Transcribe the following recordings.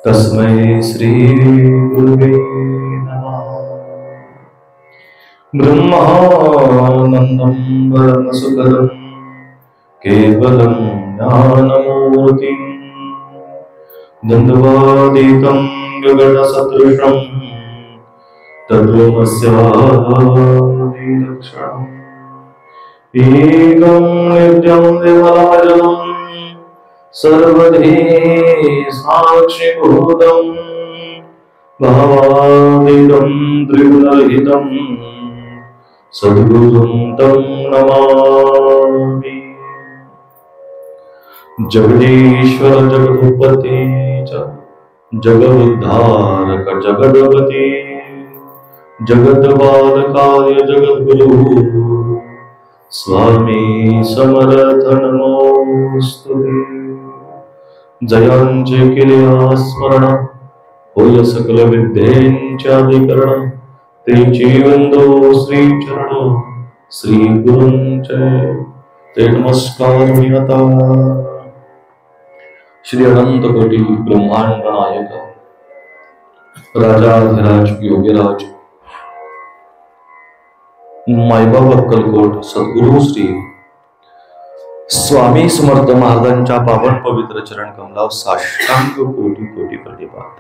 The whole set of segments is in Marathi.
तस्मै श्री गुरुवे नमः। ब्रह्मानन्दं परमसुखदं केवलं ज्ञानमूर्तिं द्वन्द्वातीतं गगनसदृशं तत्त्वमस्यादिलक्षणम् एकं नित्यं विमलमजलं सर्वधी साक्षिभूतं भावातीतं त्रिगुणरहितं सद्गुरुं तं नमामि। जगदीश्वर जगदुत्पत्ति च जगदुद्धारक जगदपति जगद्बालकाय जगद्गुरु स्वामी समर्थ नमोस्तुते। जयांचे केले स्मरण होय सकल विद्येंच्याधिकरण तेची वंदो श्री चरण श्री गुरूंचे ते नमस्कार मी आता। श्री अनंत कोटी ब्रह्मांड नायक राजाधिराज योगीराज मायबाप अक्कलकोट सद्गुरु श्री स्वामी समर्थ महाराजांच्या पावन पवित्र चरण कमलावर साष्टांग कोटी कोटी प्रणिपात।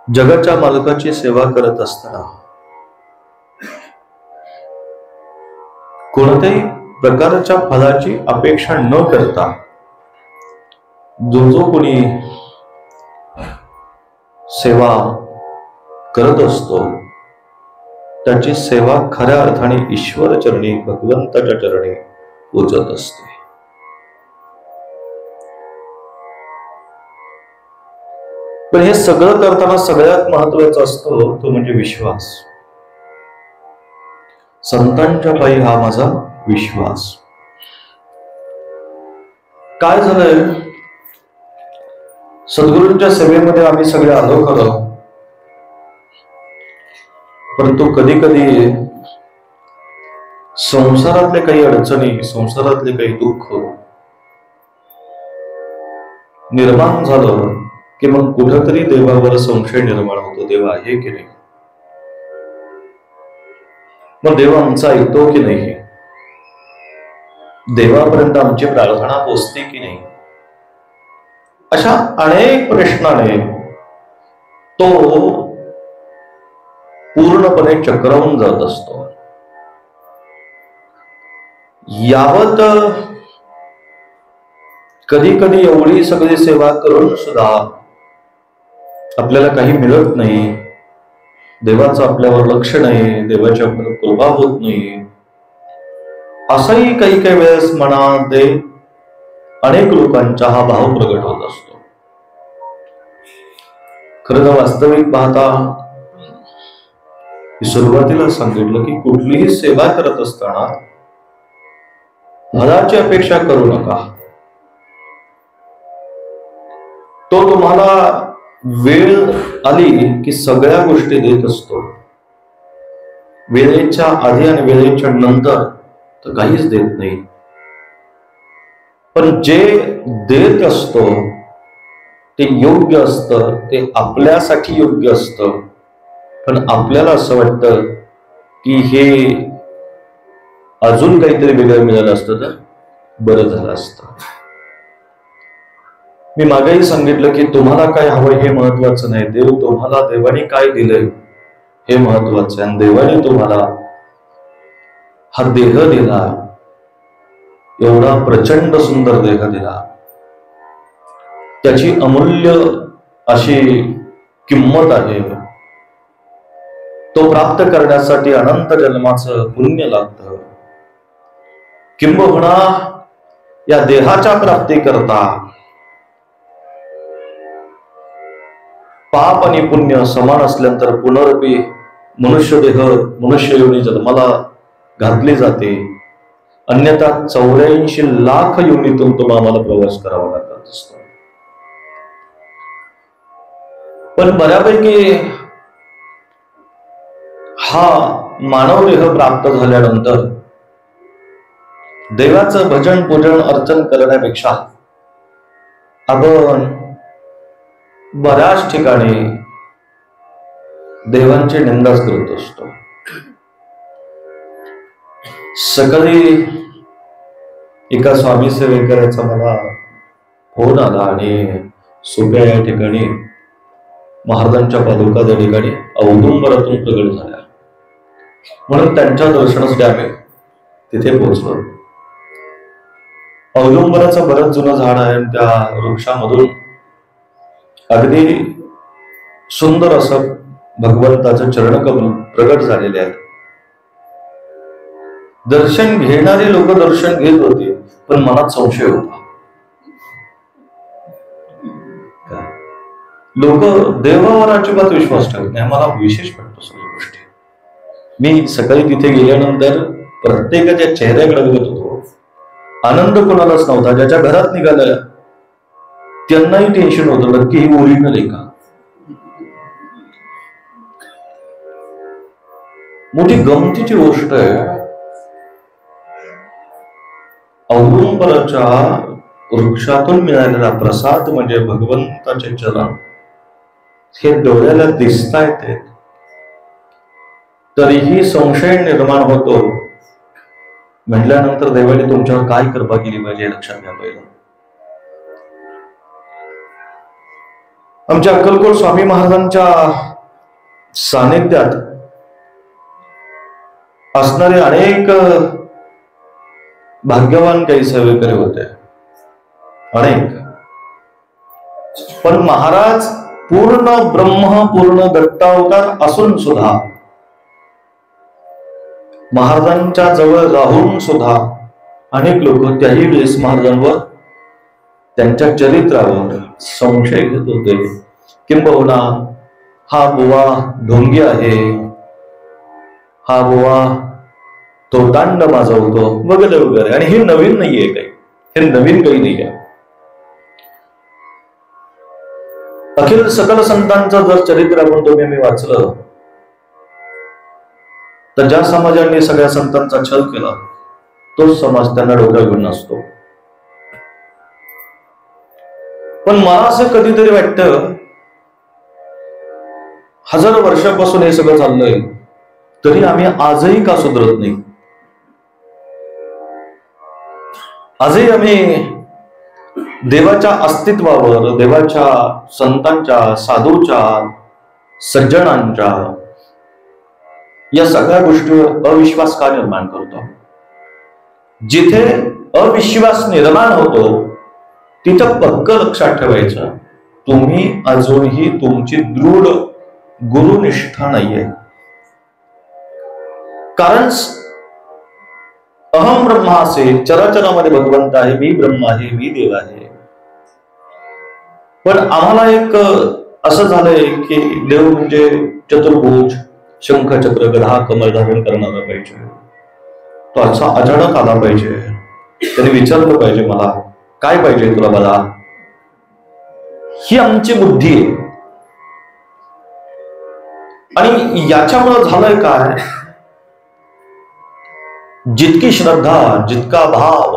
जगाच्या मालकाची सेवा करत असताना कोणत्याही प्रकारच्या फलाची अपेक्षा न करता जो कोणी सेवा करत असतो त्याची सेवा खऱ्या अर्थाने ईश्वर चरणी भगवंताच्या चरणी पोचत असते। पण हे सगळं करताना सगळ्यात महत्वाचं असतो तो म्हणजे विश्वास। संतांच्या पायी हा माझा विश्वास। काय झालंय, सद्गुरूंच्या सेवेमध्ये आम्ही सगळे आलो खरं, परंतु कधी कधी संसारातले काही अडचणी, संसारातले काही दुःख निर्माण झालं की मग कुठंतरी देवावर संशय निर्माण होतो, देव आहे की नाही, मग देव आमचा ऐकतो की नाही, देवापर्यंत आमची प्रार्थना पोचते की नाही, अशा अनेक प्रश्नाने तो पूर्णपणे चक्रावून जात असतो। यावत कधी कधी एवढी सगळी सेवा करून सुद्धा आपल्याला काही मिळत नाही, देवाचं आपल्यावर लक्ष नाही, देवाची आपल्याला कृपा होत नाही, असाही काही काही वेळेस मनामध्ये अनेक लोकांचा हा भाव प्रगट होत असतो। खरं तर वास्तविक पाहता सुरुवातीला सांगितलं की कुठलीही सेवा करत असताना फलाची अपेक्षा करू नका। तो तुम्हाला वेळ आली की सगळ्या गोष्टी देत असतो, वेळेच्या आधी आणि वेळेच्या नंतर तर काहीच देत नाही। पण जे देत असतो ते योग्य असतं, ते आपल्यासाठी योग्य असतं, पण आपल्याला असं वाटतं की हे अजून काहीतरी वेगळं मिळालं असतं तर बरं झालं असतं। मी मागेही सांगितलं की तुम्हाला काय हवं हे महत्वाचं नाही, देव तुम्हाला देवाने काय दिलंय हे महत्वाचं आहे। आणि देवाने तुम्हाला हा देह दिला, एवढा प्रचंड सुंदर देह दिला, त्याची अमूल्य अशी किंमत आहे। तो प्राप्त करण्यासाठी अनंत जन्माचं पुण्य लागतं, किंबहुना या देहाच्या प्राप्ती करता पाप आणि पुण्य समान असल्यानंतर पुनरपी मनुष्य देह मनुष्य योनी जन्माला घातली जाते, अन्यथा 84 लाख योनीतून तो आम्हाला प्रवास करावा लागत असतो। पण बऱ्यापैकी हा मानव देह प्राप्त झाल्यानंतर देवाचं भजन पूजन अर्चन करण्यापेक्षा आपण बऱ्याच ठिकाणी देवांची निंदाच करत असतो. सकाळी एका स्वामी सेवेकराचा मला फोन आला आणि सोप्या या ठिकाणी महाराजांच्या पादुका त्या ठिकाणी औदुंबरातून प्रगट झाल्या, म्हणून त्यांच्या दर्शनासाठी आम्ही तिथे पोहोचलो. औदुंबराचं बरंच जुनं झाड आहे. त्या वृक्षामधून अगदी सुंदर असं भगवंताचं चरणकमल प्रगट झालेले आहे. दर्शन घेणारे लोक दर्शन घेत होते, पण मनात संशय होता. लोक देवावर अजिबात विश्वास ठेवत नाही. मला विशेष वाटतो सगळ्या गोष्टी. मी सकाळी तिथे गेल्यानंतर प्रत्येकाच्या चेहऱ्याकडे बघत होतो. आनंद कोणालाच नव्हता. ज्याच्या घरात निघालं त्यांनाही टेन्शन होतं, नक्की ही ओरिजिनल आहे का. मोठी गमतीची गोष्ट आहे, औदुंबराच्या वृक्षातून मिळालेला प्रसाद म्हणजे भगवंताचे चरण हे डोळ्याला दिसतायत, तरीही संशय निर्माण होतो. म्हटल्यानंतर देवाने तुमच्यावर काय कृपा केली पाहिजे लक्षात घ्या. पहिलं आमच्या अक्कलकोट स्वामी महाराजांच्या सानिध्यात असणारे अनेक भाग्यवान काही सेवेकरी होते, अनेक. पण महाराज पूर्ण ब्रह्म पूर्ण दत्तावतार असून सुद्धा, महाराजांच्या जवळ राहून सुद्धा अनेक लोक त्याही वेळेस महाराजांवर त्यांच्या चरित्रावर संशय घेत होते. किंबहुना हा बुवा ढोंगी आहे, हा बुवा तो दांड माजवतो वगैरे वगैरे. आणि हे नवीन नाहीये काही, हे नवीन काही नाही आहे. अखिल सकल संतांचं जर चरित्र आपण तुम्ही मी वाचलं तर ज्या समाजाने सगळ्या संतांचा छल केला तोच समाज त्यांना डोक्यावर घेऊन नसतो. पण मला असं कधीतरी वाटतं, हजारो वर्षापासून हे सगळं चाललंय तरी आम्ही आजही का सुधरत नाही. आजही आम्ही देवाच्या अस्तित्वावर, देवाच्या संतांच्या, साधूच्या, सज्जनांच्या या सगळ्या गोष्टीवर अविश्वास का निर्माण करतो. जिथे अविश्वास निर्माण होतो तिथं पक्क लक्षात ठेवायचं, तुम्ही अजूनही तुमची दृढ गुरुनिष्ठा नाहीये. कारण अहम ब्रह्मासे, चराचरामध्ये भगवंत आहे, मी ब्रह्म आहे, मी देव आहे. पण आम्हाला एक असं झालंय की देव म्हणजे चतुर्भुज, शंख चक्र गदा कमल धारण करणारा पाहिजे, तो असा अचानक आला पाहिजे, त्याने विचारलं पाहिजे मला काय पाहिजे तुला मला. ही आमची बुद्धी आहे. आणि याच्यामुळे झालंय काय, जितकी श्रद्धा, जितका भाव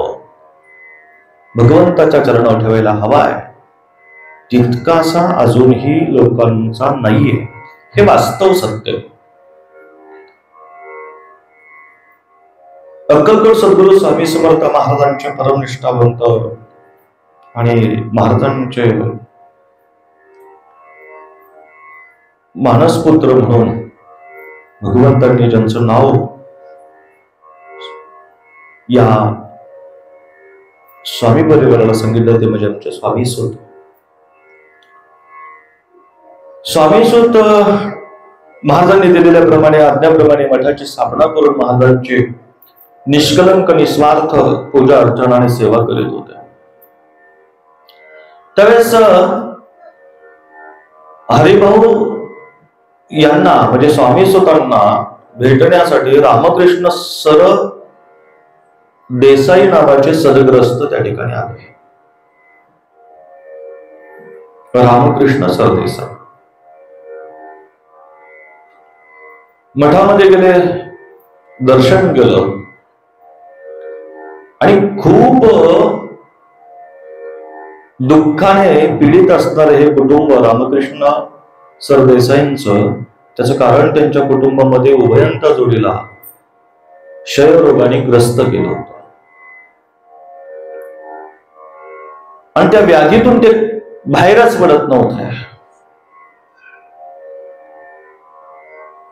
भगवंताच्या चरणावर ठेवायला हवाय तितकासा अजूनही लोकांचा नाहीये. हे वास्तव सत्य. अक्कलकोट सद्गुरू स्वामी समर्थ महाराजांचे परमनिष्ठावंत आणि महाराजांचे मानसपुत्र म्हणून भगवंतांनी ज्यांचं नाव या स्वामी परिवाराला सांगितलं ते म्हणजे आमचे स्वामी सूत. स्वामी सूत महाराजांनी दिलेल्याप्रमाणे आज्ञाप्रमाणे मठाची स्थापना करून महाराजांची निष्कलंक निस्वार्थ पूजा अर्चना आणि सेवा करीत होते. त्यावेळेस हरिभाऊ यांना म्हणजे स्वामी सुतांना भेटण्यासाठी रामकृष्ण सर देसाई नावाचे सदग्रस्त त्या ठिकाणी आले. रामकृष्ण सरदेसाई मठामध्ये गेले, दर्शन केलं. आणि खूप दुःखाने पीडित असणारे हे कुटुंब रामकृष्ण सरदेसाईंचं, त्याचं कारण त्यांच्या कुटुंबामध्ये उभयंता जोडीला क्षयरोगाने ग्रस्त केलं होतं आणि त्या व्याधीतून ते बाहेरच पडत नव्हते.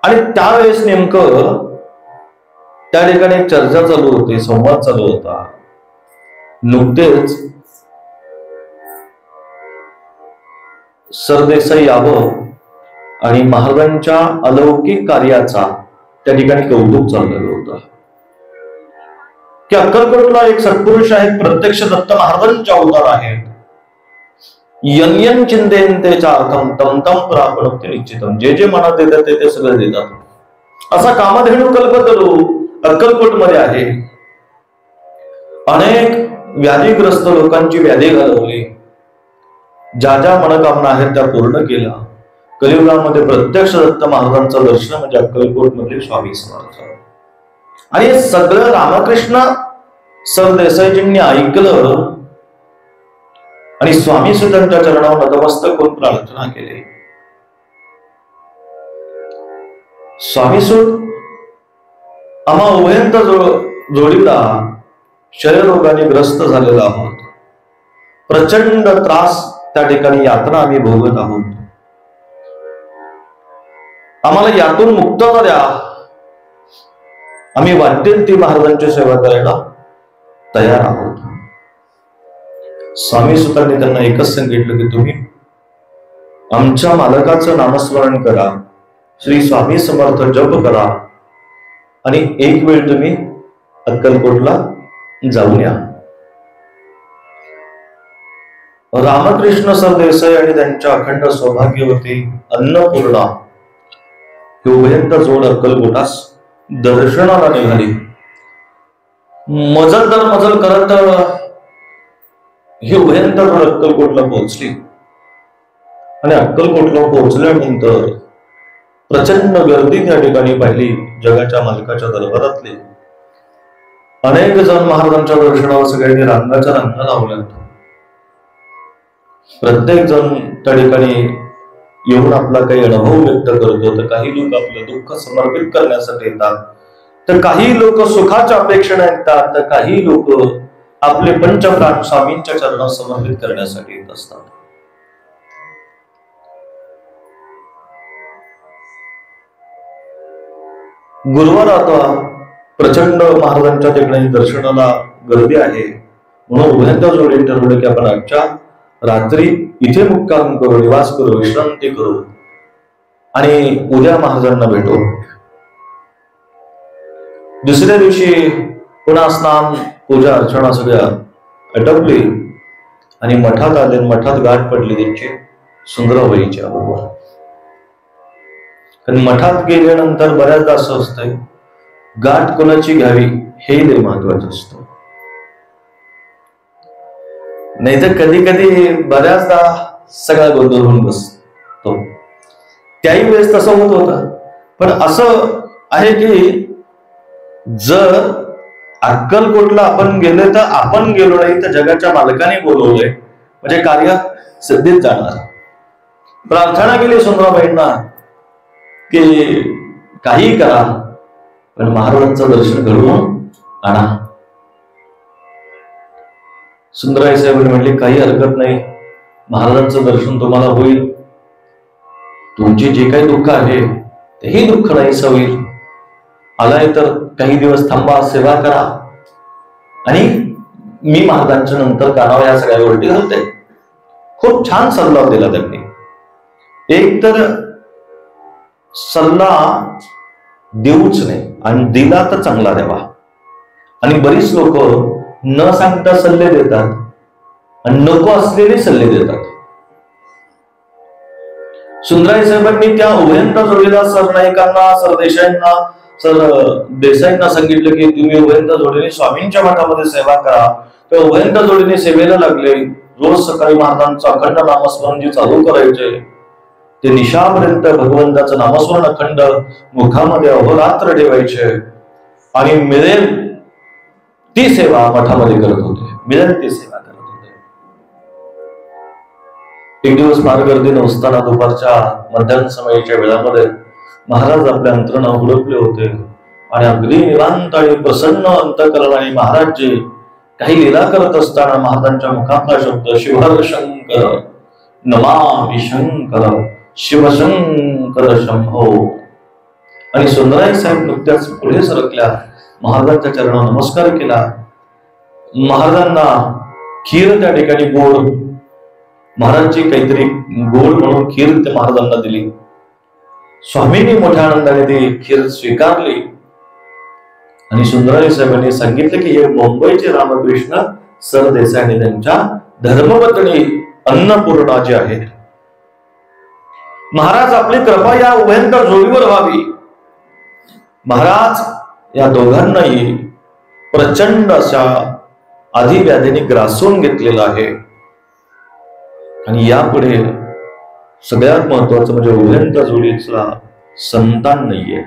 आणि त्यावेळेस नेमकं त्या ठिकाणी चर्चा चालू होती, संवाद चालू होता. नुकतेच सरदेसाई यावं आणि महाराजांच्या अलौकिक कार्याचा त्या ठिकाणी कौतुक चाललेलं होतं की अक्कलकोटला एक सत्पुरुष आहेत, प्रत्यक्ष दत्त महाराजांचे अवतार आहेत. यन चिंतेन तेच्या अर्थम तम तम प्राप्नोति निश्चितम. जे जे मनात येतात ते सगळं देतात. असा कामधेनू कल्पतरू अक्कलकोट मध्ये आहे. अनेक व्याधीग्रस्त लोकांची व्याधी घालवली, ज्या ज्या मनोकामना आहेत त्या पूर्ण केल्या. कलियुगामध्ये प्रत्यक्ष दत्त महाराजांचं दर्शन म्हणजे अक्कलकोट मधील स्वामी समर्थ. आणि हे सगळं रामकृष्ण सरदेसाईजींनी ऐकलं आणि स्वामी सुतांच्या चरणावर नतमस्तक होऊन प्रार्थना केली. स्वामी सुत आम्हा उभयंत जोडीला क्षयरोगाने ग्रस्त झालेला आहोत. प्रचंड त्रास त्या ठिकाणी यातना आम्ही भोगत आहोत. आम्हाला यातून मुक्तता द्या. आम्ही वाटेल ती महाराजांची सेवा करायला तयार आहोत. स्वामी सुतांनी त्यांना एकच सांगितलं की तुम्ही आमच्या मालकाचं नामस्मरण करा, श्री स्वामी समर्थ जप करा आणि एक वेळ तुम्ही अक्कलकोटला जाऊन या. रामकृष्ण सरदेसाई आणि त्यांच्या अखंड सौभाग्यवती अन्नपूर्णा ही उभयंत जोड अक्कलकोटास दर्शनाला निघाली. मजल दर मजल करत ही उभयंत जोड अक्कलकोटला पोहोचली. आणि अक्कलकोटला पोहोचल्यानंतर प्रचंड गर्दी त्या ठिकाणी पाहिली. जगाच्या मालकाच्या दरबारातले अनेक जण महाराजांच्या दर्शनावर सगळ्यांनी रांगाच्या रांगा लावल्या. प्रत्येक जण त्या ठिकाणी येऊन आपला काही अनुभव व्यक्त करतो. तर काही लोक आपलं दुःख समर्पित करण्यासाठी येतात, तर काही लोक सुखाच्या अपेक्षेने येतात, तर काही लोक आपले पंचप्राण स्वामींच्या चरणात समर्पित करण्यासाठी येत असतात. गुरुवार आता प्रचंड महाराजांच्या ठिकाणी दर्शनाला गर्दी आहे. म्हणून उभयंत जोडीने ठरवलं की आपण आजच्या रात्री इथे मुक्काम करू, निवास करू, विश्रांती करू आणि उद्या महाराजांना भेटू. दुसऱ्या दिवशी पुन्हा स्नान पूजा अर्चना सगळ्या आटोपली आणि मठात आले. मठात गाठ पडली त्यांची सुंदराबाईच्या बरोबर. कारण मठात गेल्यानंतर बऱ्याचदा असं असतंय, गाठ कोणाची घ्यावी हे लय महत्वाचं असतं. नाहीतर कधी कधी बऱ्याचदा सगळा गोंधळ होऊन बसतो. त्याही वेळेस तसं होत होतं. पण असं आहे की जर अक्कलकोटला आपण गेले तर आपण गेलो नाही तर जगाच्या मालकाने बोलवलंय म्हणजे कार्य सिद्धीत जाणार. प्रार्थना केली सुंदराबाईंना की काही करा पण महाराजांचं दर्शन घडवून आणा. सुंदराई साहेबांनी म्हटले काही हरकत नाही, महाराजांचं दर्शन तुम्हाला होईल. तुमची जे काही दुःख आहे तेही दुःख नाहीसं होईल. आलाय तर काही दिवस थांबा, सेवा करा आणि मी महाराजांच्या नंतर कानावर या सगळ्या गोष्टी घालते. खूप छान सल्ला दिला त्यांनी. एक तर सल्ला देऊच नाही आणि दिला तर चांगला द्यावा. आणि बरीच लोक न सांगता सल्ले देतात आणि नको असलेले सल्ले देतात. सुंदराई साहेबांनी त्या उभयंत जोडीला सरनाईकांना, सरदेसाईंना, देसाईंना सांगितलं की तुम्ही उभयंत जोडीने स्वामींच्या मठामध्ये सेवा करा. त्या उभयंत जोडीने सेवेला लागले. रोज सकाळी महाराजांचं अखंड नामस्मरण जे चालू करायचे ते निशापर्यंत भगवंताचं नामस्मरण अखंड मुखामध्ये अहोरात्र ठेवायचे आणि मिळेल ती सेवा मठामध्ये करत होते, विनंती सेवा करत होते. एक दिवस फार गर्दी नसताना दुपारच्या मध्यान्ह समयीच्या वेळामध्ये महाराज आपल्या अंतरणा हुडकले होते आणि अगदी निवांत आणि प्रसन्न अंतकरणाने महाराज जे काही लीला करत असताना महाराजांच्या मुखातला शब्द शिवहर शंकर नमामि शंकर शिवशंकर शंभो, आणि सुंदराई साहेब नुकत्याच पुढे सरकल्या, महाराजांच्या चरणावर नमस्कार केला. महाराजांना खीर त्या ठिकाणी गोड, महाराजांची काहीतरी गोड म्हणून खीर त्या महाराजांना दिली. स्वामींनी मोठ्या आनंदाने ती खीर स्वीकारली आणि सुंदराई साहेबांनी सांगितलं की हे मुंबईचे रामकृष्ण सरदेसाई आणि त्यांच्या धर्मपत्नी अन्नपूर्णा जी आहेत. महाराज आपली कृपा या उभयंकर जोडीवर व्हावी. महाराज या दोघांनाही प्रचंड अशा आधिव्याधीने ग्रासून घेतलेला आहे आणि यापुढे सगळ्यात महत्वाचं म्हणजे उभयंकर जोडीचा संतान नाहीये.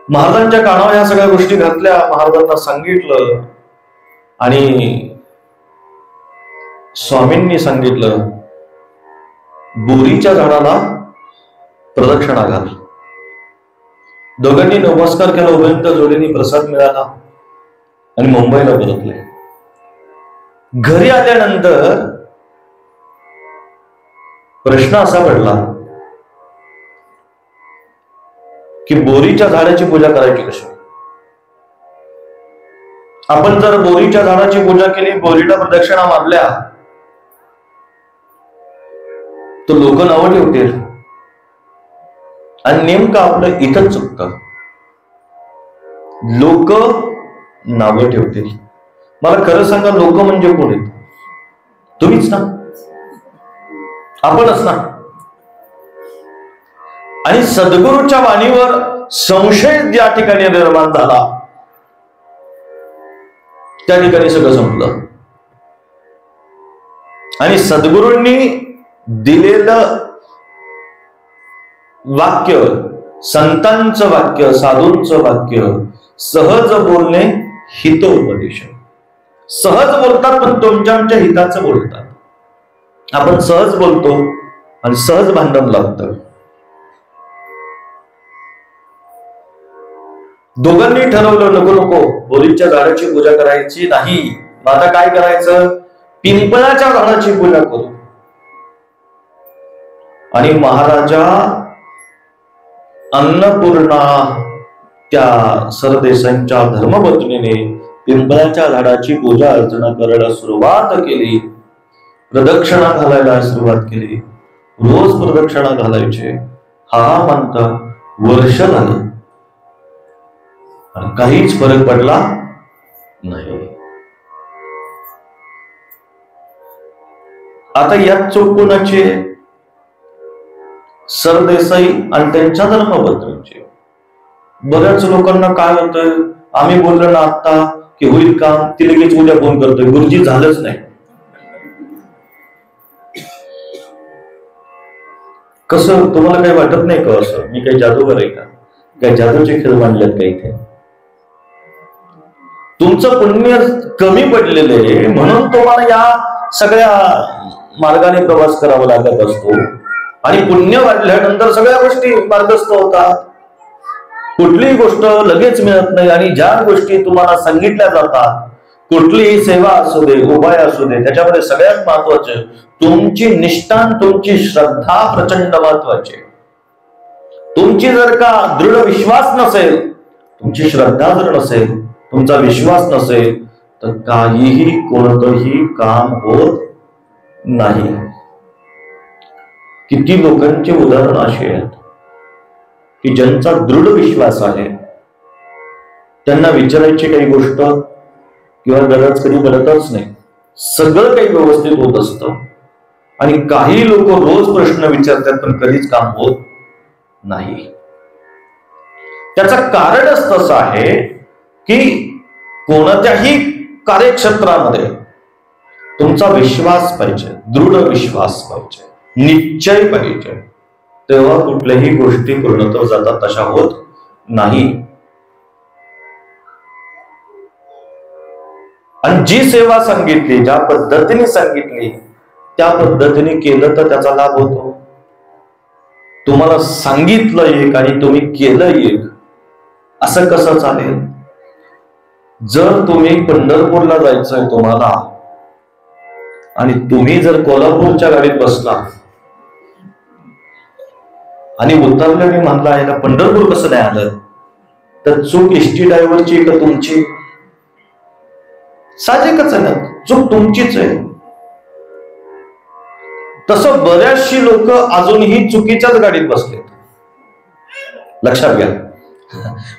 महाराजांच्या कानावर ह्या सगळ्या गोष्टी घातल्या, महाराजांना सांगितलं आणि स्वामींनी सांगितलं बोरीच्या झाडाला प्रदक्षिणा घाल. दोघांनी नमस्कार केला, उभयंकर जोडीने प्रसाद मिळाला आणि मुंबईला परतले. घरी आल्यानंतर प्रश्न असा पडला की बोरीच्या झाडाची पूजा करायची कशी. आपण जर बोरीच्या झाडाची पूजा केली, बोरीला प्रदक्षिणा मारल्या तर लोक नावं ठेवतील आणि नेमकं आपलं इथंच चुकतं. लोक नावं ठेवतील. मला खरं सांगा, लोक म्हणजे कोण आहेत? तुम्हीच ना, आपणच ना. आणि सद्गुरूच्या वाणीवर संशय ज्या ठिकाणी निर्माण झाला त्या ठिकाणी सगळं संपलं. आणि सद्गुरूंनी दिलेलं वाक्य, संतांचं वाक्य, साधूंचं वाक्य, सहज बोलणे हितोपदेश. सहज बोलतात पण तुमच्या आमच्या हिताचं बोलतात. आपण सहज बोलतो आणि सहज भांडण लागतं. दोघांनी ठरवलं नको नको बोरीच्या झाडाची पूजा करायची नाही. आता काय करायचं? पिंपळाच्या झाडाची पूजा करू. आणि महाराजा अन्नपूर्णा त्या सरदेसाईंच्या धर्मपत्नीने पिंपळाच्या झाडाची पूजा अर्चना करायला सुरुवात केली. प्रदक्षिणा घालायला सुरुवात केली. रोज प्रदक्षिणा घालायचे. हा म्हणता वर्ष झालं आणि काहीच फरक पडला नाही. आता यात चूक कोणाची? सरदेसाई आणि त्यांच्या धर्मपत्नीची. बऱ्याच लोकांना काय होतंय, आम्ही बोललो ना आता की होईल काम, ती लगेच उद्या फोन करतोय गुरुजी झालंच नाही. कसं, तुम्हाला काही वाटत नाही का असं मी काही जादूगर आहे का? काही जादूचे खेळ मांडलेत का इथे? तुमचं पुण्य कमी पडलेले म्हणून तुम्हाला या सगळ्या मार्गाने प्रवास करावा लागत असतो. आणि पुण्य वाढल्यानंतर सगळ्या गोष्टी मार्गस्थ होतात. कुठलीही गोष्ट लगेच मिळत नाही आणि ज्या गोष्टी तुम्हाला सांगितल्या जातात, कुठलीही सेवा असू दे, उपाय असू दे, त्याच्यामध्ये सगळ्यात महत्वाचे तुमची निष्ठा, तुमची श्रद्धा प्रचंड महत्वाची. तुमची जर का दृढ विश्वास नसेल, तुमची श्रद्धा जर नसेल, तुमचा विश्वास नसेल तर काहीही कोणतंही काम होत नाही. किती लोकांचे उदाहरण असे आहेत की ज्यांचा दृढ विश्वास आहे, त्यांना विचारायची काही गोष्ट किंवा गरज कधी पडतच नाही. सगळं काही व्यवस्थित होत असतं. आणि काही लोक रोज प्रश्न विचारतात पण कधीच काम होत नाही. त्याचं कारणच तसं आहे की कोणत्याही कार्यक्षेत्रामध्ये तुमचा विश्वास पाहिजे, दृढ विश्वास पाहिजे, निश्चय पाहिजे. तेव्हा कुठल्याही गोष्टी पूर्णत्व जातात तशा होत नाही. आणि जी सेवा सांगितली, ज्या पद्धतीने सांगितली त्या पद्धतीने केलं तर त्याचा लाभ होतो. तुम्हाला सांगितलं एक आणि तुम्ही केलं एक, असं कसं चालेल? जर तुम्ही पंढरपूरला जायचंय तुम्हाला आणि तुम्ही जर कोल्हापूरच्या गाडीत बसला आणि उतरल्याने म्हणला याला पंढरपूर कसं नाही आलं, तर चूक एसटी ड्रायव्हरची का तुमची? साहजिकच आहे ना, चूक तुमचीच आहे. तसं बऱ्याचशी लोक अजूनही चुकीच्याच गाडीत बसलेत. लक्षात घ्या,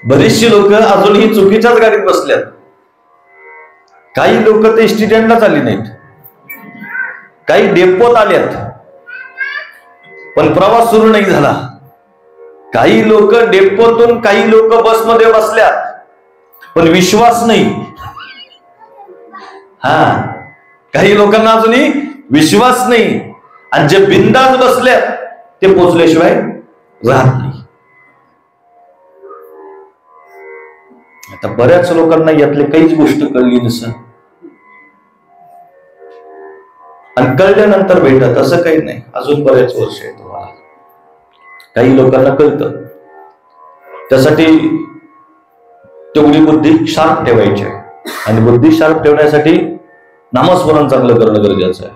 बरीचशी लोक अजूनही चुकीच्याच गाडीत बसल्यात. काही लोक ते स्टँडलाच आली नाहीत, काही डेपोत आल्यात पण प्रवास सुरू नाही झाला. काही लोक डेपोतून, काही लोक बसमध्ये बसल्यात पण विश्वास नाही. काही लोकांना अजूनही विश्वास नाही आणि जे बिंदास बसल्यात ते पोचल्याशिवाय राहत नाही. आता बऱ्याच लोकांना यातले काहीच गोष्ट कळली नसेल आणि कळल्यानंतर भेटत असं काही नाही. अजून बरेच वर्ष आहे तुम्हाला. काही लोकांना कळतं, त्यासाठी तेवढी बुद्धी शार्प ठेवायची आहे आणि बुद्धी शार्प ठेवण्यासाठी नामस्मरण चांगलं करणं गरजेचं आहे.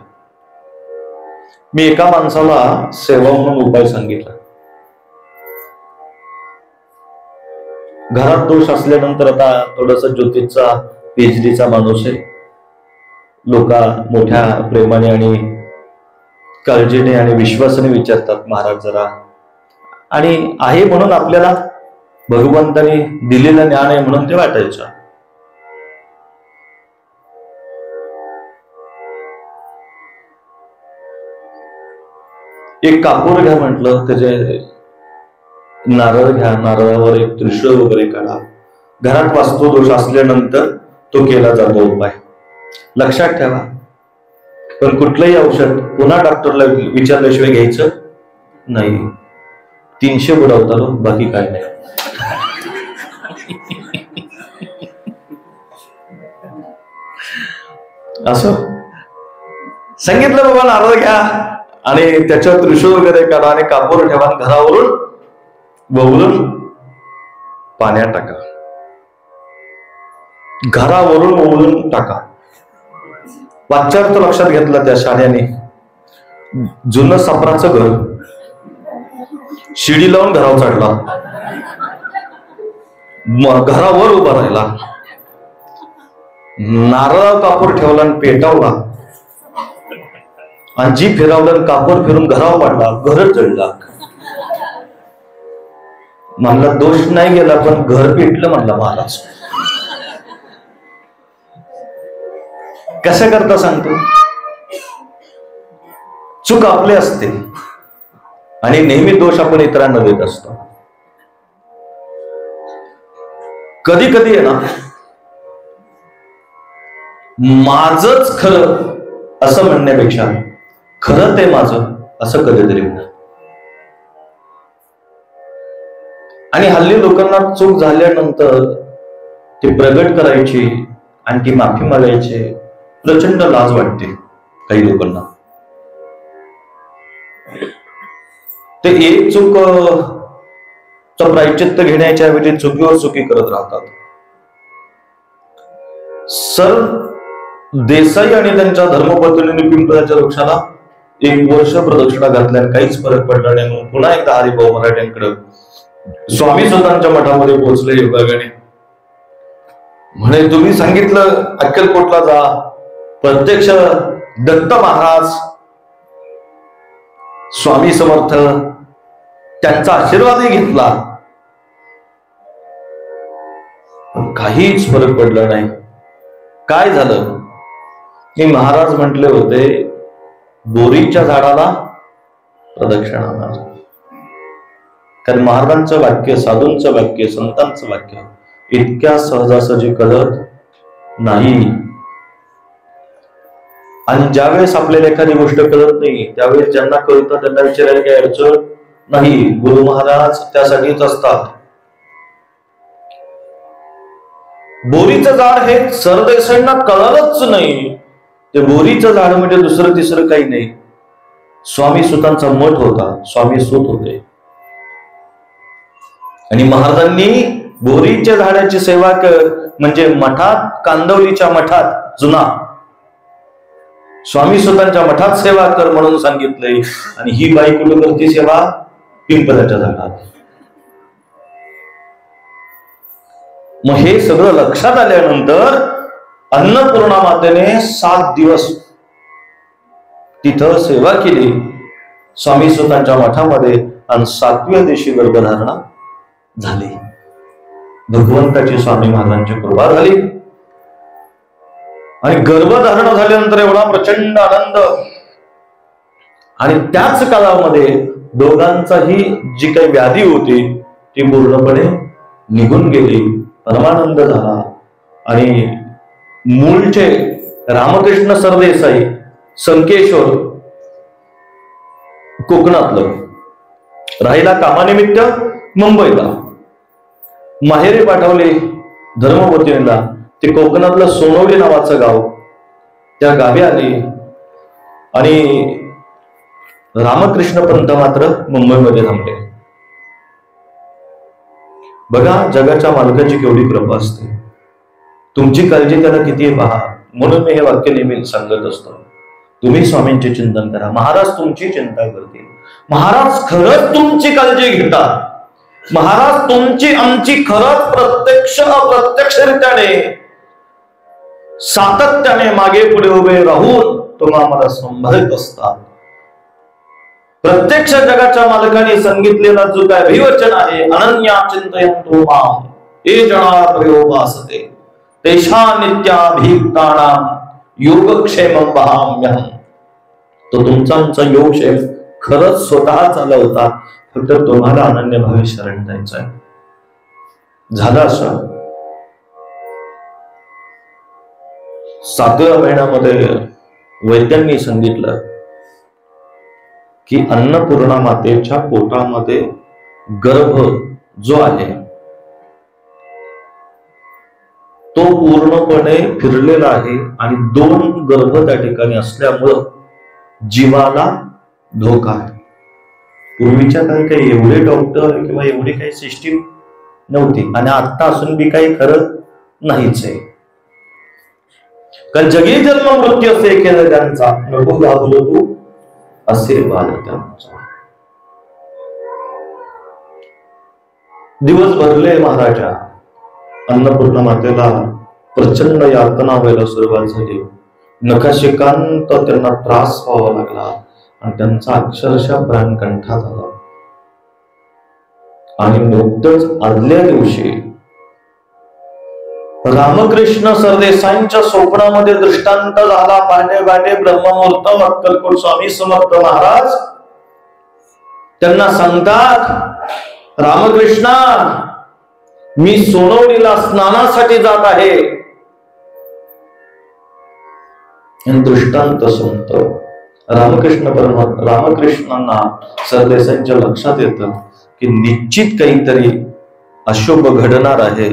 मी एका माणसाला सेवा म्हणून उपाय सांगितला. घरात दोष असल्यानंतर, आता थोडस ज्योतिषचा पीएचडीचा माणूस आहे, लोक मोठ्या प्रेमाने आणि काळजीने आणि विश्वासाने विचारतात, महाराज जरा, आणि आहे म्हणून आपल्याला भगवंताने दिलेलं ज्ञान आहे म्हणून ते वाटायचं. एक कापूर घ्या म्हटलं, त्याचे नारळ घ्या, नारळावर एक त्रिशूळ वगैरे काढा. घरात वास्तुदोष असल्यानंतर तो केला जातो उपाय. लक्षात ठेवा, पण कुठलंही औषध पुन्हा डॉक्टरला विचारल्याशिवाय घ्यायचं नाही. 300 बुडवता, बाकी काय नाही. असं सांगितलं बाबा, नारळ घ्या आणि त्याच्यावर त्रिशूळ वगैरे काढा आणि कापूर ठेवा, घरावरून वळून पाण्यात टाका. घरावरून वळून टाका. वाच्यार्थ लक्षात घेतला त्या शाळेने. जुनं सापराचं घर, शिडी लावून घरावर चढला, घरावर उभा राहिला, नारळ कापूर ठेवला आणि पेटावला, आणि जी फिरवलं कापूर फिरून घरावर वाढला, घर जळला. म्हणला दोष नाही गेला पण घर पेटलं म्हणला महाराज. कसं करता सांगतो? चूक आपली असते आणि नेहमी दोष आपण इतरांना देत असतो. कधी कधी आहे ना, माझंच खरं असं म्हणण्यापेक्षा खरं ते माझं असं कधीतरी म्हणा. आणि हल्ली लोकांना चूक झाल्यानंतर ती प्रगट करायची आणि ती माफी मागायची प्रचंड लाज वाटते काही लोकांना. ते एक चूक प्रायश्चित्त घेण्याच्या ऐवजी चुकीवर चुकी करत राहतात. सर देसाई आणि त्यांच्या धर्मपत्नीने पिंपळाच्या वृक्षाला 1 वर्ष प्रदक्षिणा घातल्याने काहीच फरक पडला नाही म्हणून पुन्हा एकदा हरिभाऊ मराठ्यांकडे स्वामी स्वतःच्या मठामध्ये पोहोचले योगाने. म्हणे तुम्ही सांगितलं अक्कलकोटला जा, प्रत्यक्ष दत्त महाराज स्वामी समर्थ त्यांचा आशीर्वादही घेतला, काहीच फरक पडला नाही. काय झालं? मी महाराज म्हटले होते बोरीच्या झाडाला प्रदक्षिणा मार. कारण महाराजांचं वाक्य, साधूंचं वाक्य, संतांचं वाक्य इतक्या सहजासहजी कळत नाही. आणि ज्यावेळेस आपल्याला एखादी गोष्ट कळत नाही त्यावेळेस ज्यांना कळतं त्यांना विचारायला काही अडचण नाही. गुरु महाराज त्यासाठीच असतात. बोरीचं झाड हे सरदेसाईंना कळलंच नाही. ते बोरीचं झाड म्हणजे दुसरं तिसरं काही नाही, स्वामी सुतांचा मठ होता. स्वामी सूत होते आणि महाराजांनी बोरीच्या झाडाची सेवा म्हणजे मठात, कांदवलीच्या मठात, जुना स्वामी सुतांच्या मठात सेवा कर म्हणून सांगितलंय. आणि ही बाई कुठं करते सेवा? पिंपळाच्या झाडात. मग हे सगळं लक्षात आल्यानंतर अन्नपूर्णा मातेने 7 दिवस तिथं सेवा केली स्वामी सुतांच्या मठामध्ये. आणि 7व्या दिवशी गर्भधारणा झाली. भगवंताची स्वामी महाराजांची कृपा झाली आणि गर्भधारणा झाल्यानंतर एवढा प्रचंड आनंद. आणि त्याच काळामध्ये दोघांचाही जी काही व्याधी होती ती पूर्णपणे निघून गेली. परमानंद झाला. आणि मूळचे रामकृष्ण सरदेसाई संकेश्वर कोकणातलं, राहिला कामानिमित्त मुंबईला, माहेरी पाठवले धर्मपत्नीला. ते कोकणातलं सोनवली नावाचं गाव, त्या गावी आली. आणि रामकृष्ण पंत मात्र मुंबईमध्ये थांबले. बघा जगाच्या मालकाची केवढी कृपा असते. तुमची काळजी त्याला किती आहे पहा. म्हणून मी हे वाक्य नेहमी सांगत असतो, तुम्ही स्वामींचे चिंतन करा, महाराज तुमची चिंता करतील. महाराज खरंच तुमची काळजी घेतात. महाराज तुमची आमची खरंच प्रत्यक्ष अप्रत्यक्षरित्याने सातत्याने मागे पुढे उभे राहून तुम्हा आम्हाला सांभाळत असतात. प्रत्यक्ष जगाच्या मालकाने सांगितलेला जो काय अभिवचन आहे, अनन्या चिंतयन्तो माम ये जना प्रयोगासते तेषा नित्याभियुक्तानां योगक्षेमं वहाम्यहम्. तो तुमचा आमचा योगक्षेम खरंच स्वतः चालवता, फक्त तुम्हाला अनन्य भावी शरण द्यायचं आहे. झालं असं. 7व्या महिन्यामध्ये वैद्यांनी सांगितलं की अन्नपूर्णा मातेच्या पोटामध्ये गर्भ जो आहे तो पूर्णपणे फिरलेला आहे आणि 2 गर्भ त्या ठिकाणी असल्यामुळं जीवाला धोका आहे. पूर्वीच्या काही एवढे डॉक्टर किंवा एवढी काही सिस्टीम नव्हती आणि आता असून बी काही खरं नाहीच आहे. कारण जगी जन्म मृत्यू असे केलं त्यांचा, नको घाबरू तू असे बाल त्यांचा. दिवस भरले महाराजा. अन्नपूर्णा मातेला प्रचंड यातना व्हायला सुरुवात झाली. नखशिकांत त्यांना त्रास व्हावा लागला आणि त्यांचा अक्षरशः प्राण कंठात आला. आणि नुकतंच आदल्या दिवशी रामकृष्ण सरदेसाईंच्या स्वप्नामध्ये दृष्टांत झाला. पांडे ब्रह्ममुहूर्त अक्कलकोट स्वामी समर्थ महाराज त्यांना सांगतात, रामकृष्णा मी सोनवलीला स्नानासाठी जात आहे. दृष्टांत सांगतो. रामकृष्णांना सरदेसाईंच्या लक्षात येतं की निश्चित काहीतरी अशुभ घडणार आहे.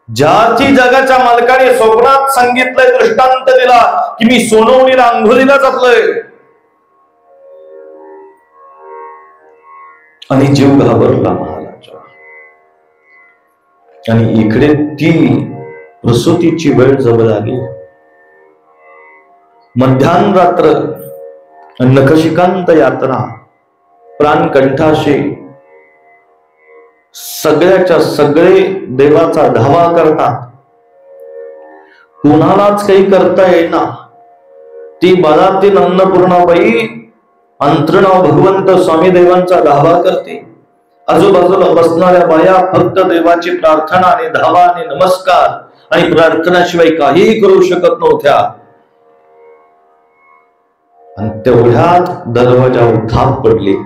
ज्याची जगाच्या मालकाने स्वप्नात सांगितलंय, दृष्टांत दिला की मी सोनवलीला अंघोलीला जातलोय, आणि जीव घाबरला महाराजा. आणि इकडे ती प्रसूतीची वेळ जवळ आली. मध्यान रात्र, नखशिकांत यात्रा, प्राणकंठाशी सगळ्याच्या सगळे देवाचा धावा करतात. कुणालाच काही करता येईना. ती बाळातील अन्नपूर्णाबाई अंतर्नाव भगवंत स्वामी देवांचा धावा करते. आजूबाजूला बसणाऱ्या बाया फक्त देवाची प्रार्थना आणि धावा आणि नमस्कार आणि प्रार्थनाशिवाय काहीही करू शकत नव्हत्या. आणि तेवढ्यात दरवाजावर थाप पडली.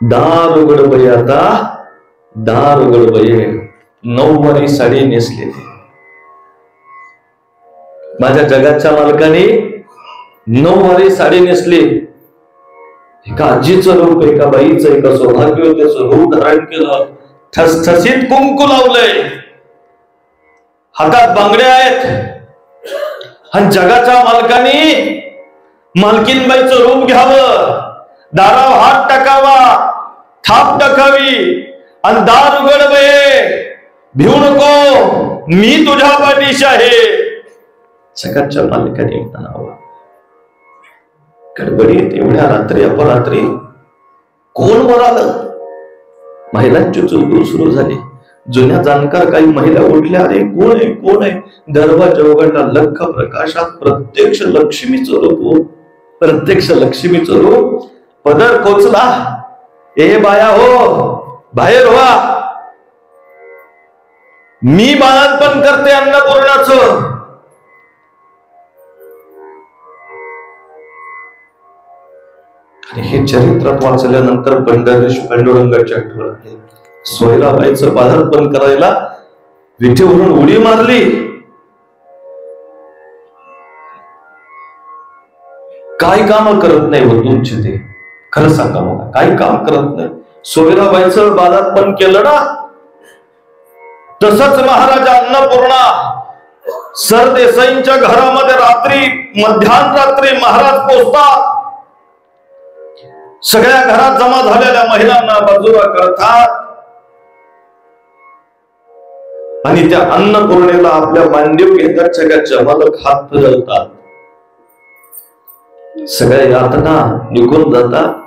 दार उघड बाई, आता दार उघड बाई. 9वारी साडी नेसलेली माझ्या जगाच्या मालकाने 9वारी साडी नेसली. एका आजीचं रूप, एका बाईचं, एका सौभाग्यवतीचं रूप धारण केलं. ठसठसीत कुंकू लावलंय, हातात बांगड्या आहेत, आणि जगाच्या मालकानी मालकीनबाईचं रूप घ्यावं, दारावर हात टाकावा, थाप टाकावी आणि दार उघड बये, भिवू नको, मी तुझ्या पाठीशी आहे. जगाच्या मालकाने म्हणावं. गडबडीत एवढ्या रात्री अपरात्री कोण वर आलं? महिलांची चुलबुल सुरू झाली. जुन्या जाणकार काही महिला उठल्या. अरे कोण आहे, कोण आहे? दरवाजा उघडला. लख प्रकाशात प्रत्यक्ष लक्ष्मीचं रूप, प्रत्यक्ष लक्ष्मीचं रूप. पदर कोचला. ए बाया हो, बाहेर व्हा, मी बाळंतपण करते अन्नपूर्णाचं. आणि हे चरित्रात वाचल्यानंतर पंढरीश पांडुरंगाची आठवण आली. सोयराबाईचं बाळंतपण करायला विठेवरून उडी मारली. काय काम करत नाही हो तुमचे ते? खरं सांगा मला, काही काम करत नाही. सोयराबाईचं बाळंतपण केलं ना, तसंच महाराजा अन्नपूर्णा सरदेसाईंच्या घरामध्ये रात्री, मध्यरात्री महाराज पोचतात. सगळ्या घरात जमा झालेल्या महिलांना बाजूला करतात आणि त्या अन्नपूर्णेला आपल्या मांडीव घेतात. सगळ्याच्या मालक हात फिरवतात. सगळ्या यातना निघून जातात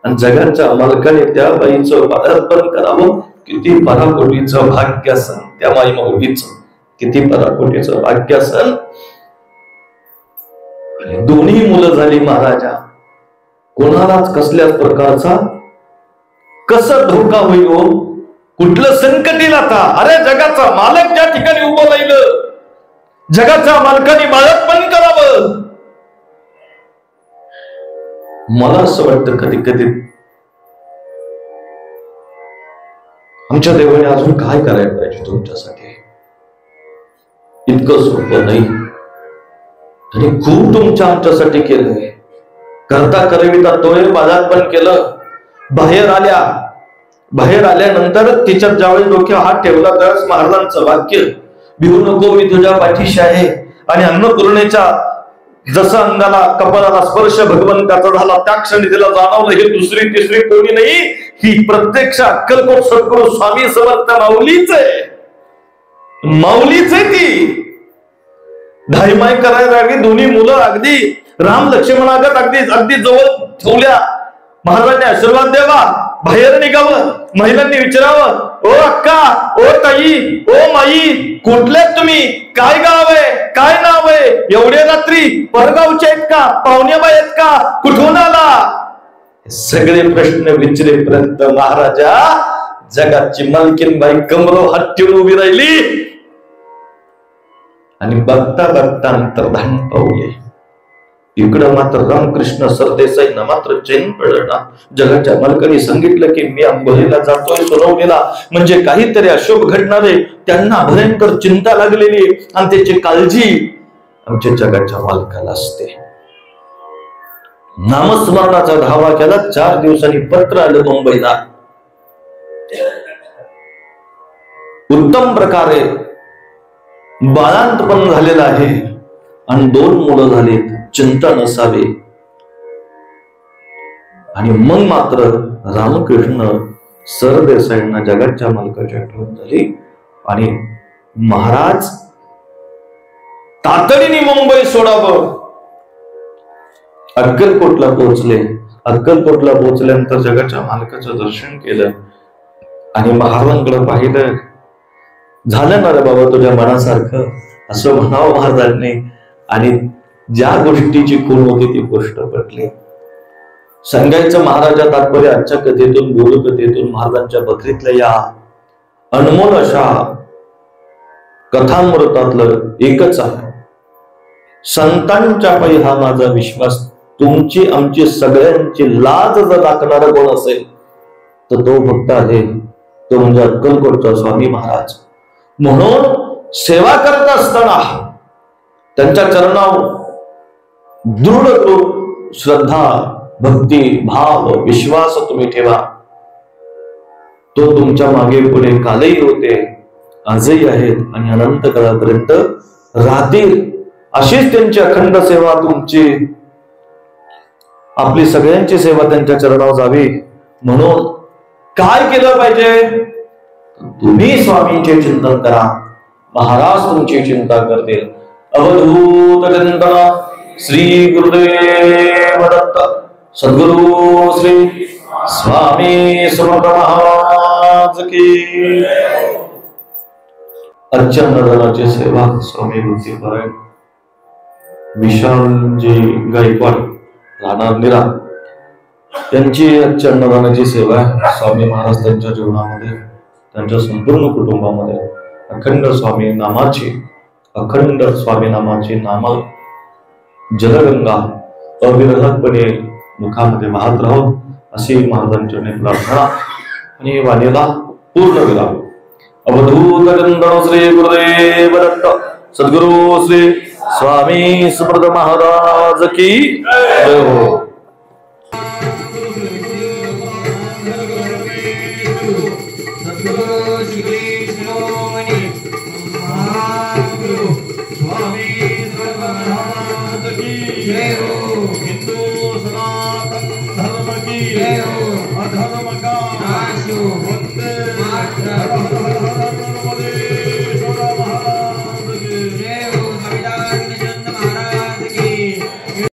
आणि जगाच्या मालकाने त्या बाईचं बाळंतपण करावं. किती पराकोटीचं भाग्य असन त्या माई माऊलीचं, किती पराकोटीचं भाग्य असन. दोन्ही मुलं झाली महाराजा. कोणालाच कसल्याच प्रकारचा कसं धोका होईल, कुठलं संकट येईल आता? अरे जगाचा मालक ज्या ठिकाणी उभं राहिलं, जगाच्या मालकाने बाळंतपण करावं. मला असं वाटतं कधी कधी आमच्या देवाने अजून काय करायला पाहिजे तुमच्यासाठी. इतकं सोपं नाही, तरी खूप तुमच्या आमच्यासाठी केलंय. करता करविता तोय बाळंतपण केलं. बाहेर आल्यानंतर तिच्यात ज्यावेळी डोक्यावर हात ठेवला त्यावेळेस महाराजांचं वाक्य, भिवू नको, मी तुझ्या पाठीशी आहे. आणि अन्नपूर्णेच्या जसं अंगाला कपाळाला स्पर्श भगवंताचा झाला, त्या क्षणी तिला जाणवलं हे दुसरी तिसरी कोणी नाही, ही प्रत्यक्ष अक्कलकोट सद्गुरू स्वामी समर्थ माऊलीच आहे. माऊलीच आहे ती. धायमाय करायला लागली. दोन्ही मुलं अगदी राम लक्ष्मणागत अगदी जवळ ठेवल्या. महाराजांनी आशीर्वाद द्यावा, बाहेर निघावं. महिलांनी विचारावं, ओ अक्का, ओ ताई, ओ माई, कुठल्यात तुम्ही? काय गाव आहे, काय नाव आहे? एवढे रात्री परगावचे आहेत का, पाहुण्याबाई आहेत का, कुठून आला? सगळे प्रश्न विचारेपर्यंत महाराजा जगाची मालकीनबाई कमरो हात ठेवून उभी राहिली आणि बघता बघता अंतर्धान पावले. इकडं मात्र रामकृष्ण सरदेसाईंना मात्र चैन पडला. जगाच्या मालकाने सांगितलं की मी अंबोलीला जातोय सोनवणीला, म्हणजे काहीतरी अशुभ घडणार आहे. त्यांना भयंकर चिंता लागलेली आणि त्याची काळजी आमच्या जगाच्या मालकाला असते. नामस्मरणाचा धावा केला. 4 दिवसांनी पत्र आलं मुंबईला. उत्तम प्रकारे बाळंतपण झालेलं आहे आणि 2 मुलं झालीत, चिंता नसावी. आणि मग मात्र रामकृष्ण सरदेसाईंना जगाच्या मालकाची आठवण झाली आणि महाराज तातडीने मुंबई सोडावं. अक्कलकोटला पोहोचले. अक्कलकोटला पोहोचल्यानंतर जगाच्या मालकाचं दर्शन केलं आणि महाराजांकडे पाहिलं. झालं ना रे बाबा तुझ्या मनासारखं, असं म्हणावं महाराजांनी. आणि ज्या गोष्टीची खूण होती ती गोष्ट पटली. सांगायचं महाराजा तात्पर्य आजच्या कथेतून, गुरु कथेतून, महाराजांच्या बकरीतल्या या अनमोल अशा कथामृतातलं एकच आहे. संतांच्या पायी हा माझा विश्वास. तुमची आमची सगळ्यांची लाज जर राखणारा कोण असेल तर तो भक्त आहे, तो म्हणजे अक्कलकोटचा स्वामी महाराज. म्हणून सेवा करत असताना त्यांच्या चरणावर दृढ श्रद्धा, भक्ती, भाव, विश्वास तुम्ही ठेवा. तो तुमच्या मागे पुढे कालही होते, आजही आहेत आणि अनंत काळापर्यंत राहतील. अशीच त्यांची अखंड सेवा तुमची, आपली सगळ्यांची सेवा त्यांच्या चरणावर जावी. म्हणून काय केलं पाहिजे? तुम्ही स्वामींचे चिंतन करा, महाराज तुमची चिंता करतील. अवधूत चिंतन. श्री गुरुदेव दत्त. सद्गुरु श्री स्वामी समर्थ महाराज की. अर्चनदानाची सेवा स्वामी बुद्धिपारायण. विशालजी गायकवाड राहणार निरा त्यांची अर्चनदानाची सेवा आहे. स्वामी महाराज त्यांच्या जीवनामध्ये, त्यांच्या संपूर्ण कुटुंबामध्ये अखंड स्वामी नामाची नाम जलगंगा अविरहतपणे मुखामध्ये वाहत राहो, अशी महाराजांच्या प्रार्थना आणि वाणीला पूर्ण विराम. अवधूत चिंतन. श्री गुरुदेव दत्त. सद्गुरु श्री स्वामी समर्थ महाराज की जय हो. हिंदू सनातन धर्म की अधर्म का